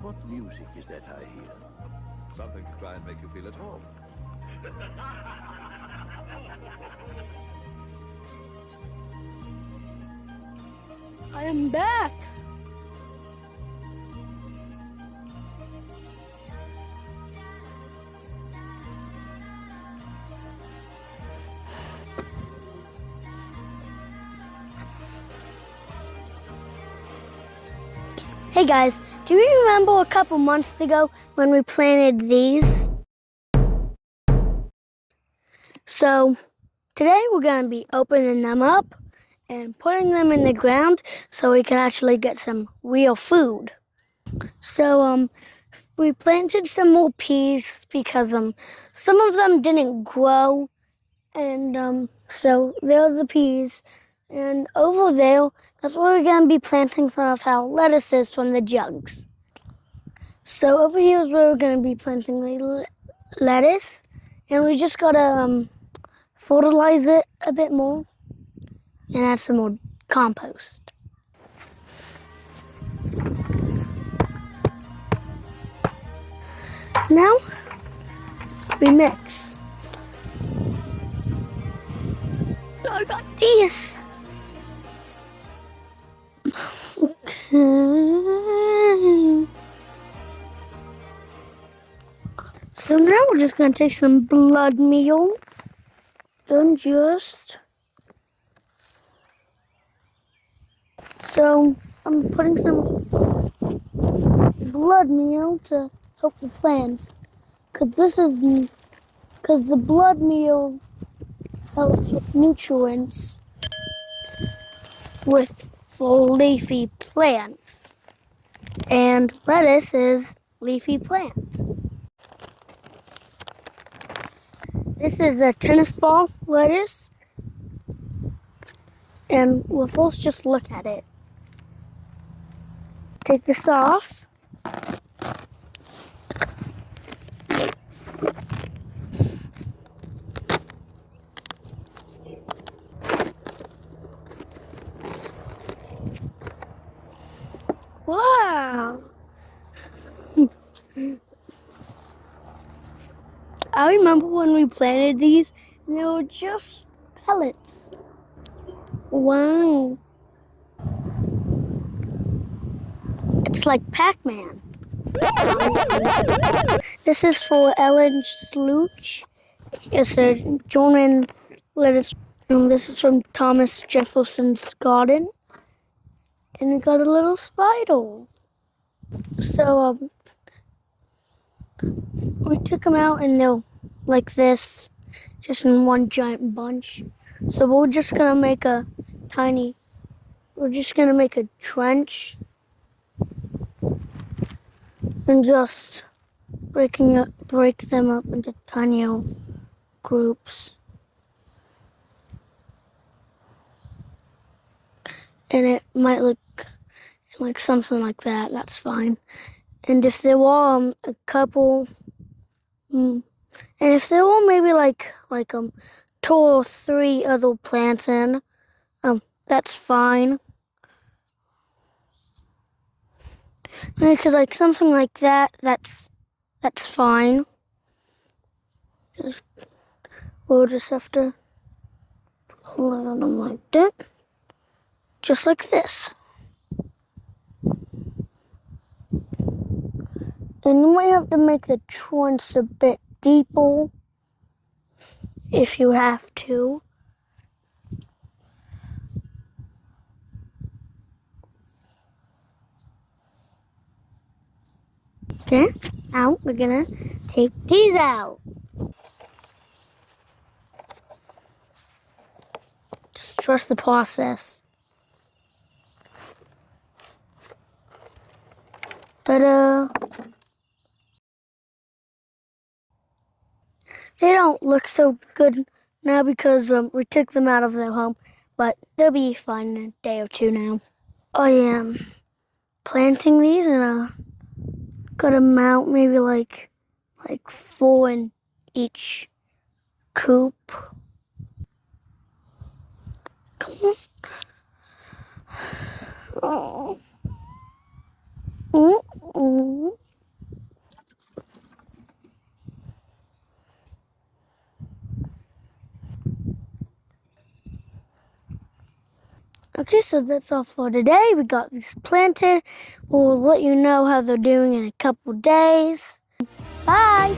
What music is that I hear? Something to try and make you feel at home. I am back! Hey guys, do you remember a couple months ago when we planted these? So today we're going to be opening them up and putting them in the ground so we can actually get some real food. So we planted some more peas because some of them didn't grow, and so there are the peas. And over there, that's where we're going to be planting some of our lettuces from the jugs. So over here is where we're going to be planting the lettuce, and we just got to fertilize it a bit more and add some more compost. Now we mix. I got this. Okay. So now we're just gonna take some blood meal and so I'm putting some blood meal to help the plants, because the blood meal helps with nutrients for leafy plants, and lettuce is leafy plant. This is the tennis ball lettuce, and we'll first just look at it. Take this off. Wow! I remember when we planted these, and they were just pellets. Wow. It's like Pac-Man. This is for Ellen Sluch. It's a German lettuce. And this is from Thomas Jefferson's garden. And we got a little spider. So we took them out, and they're like this, just in one giant bunch. So we're just gonna make a trench and just break them up into tiny groups. And it might look like something like that. That's fine. And if there were a couple, and if there were maybe like 2 or 3 other plants in, that's fine. Because like something like that, that's fine. We'll just have to hold on them like that, just like this. And you might have to make the trench a bit deeper if you have to. Okay, now we're gonna take these out. Just trust the process. Ta-da! They don't look so good now because we took them out of their home, but they'll be fine in a day or 2 now. I am planting these in a good amount, maybe like 4 in each coop. Come on. Oh. Okay, so that's all for today. We got these planted. We'll let you know how they're doing in a couple days. Bye!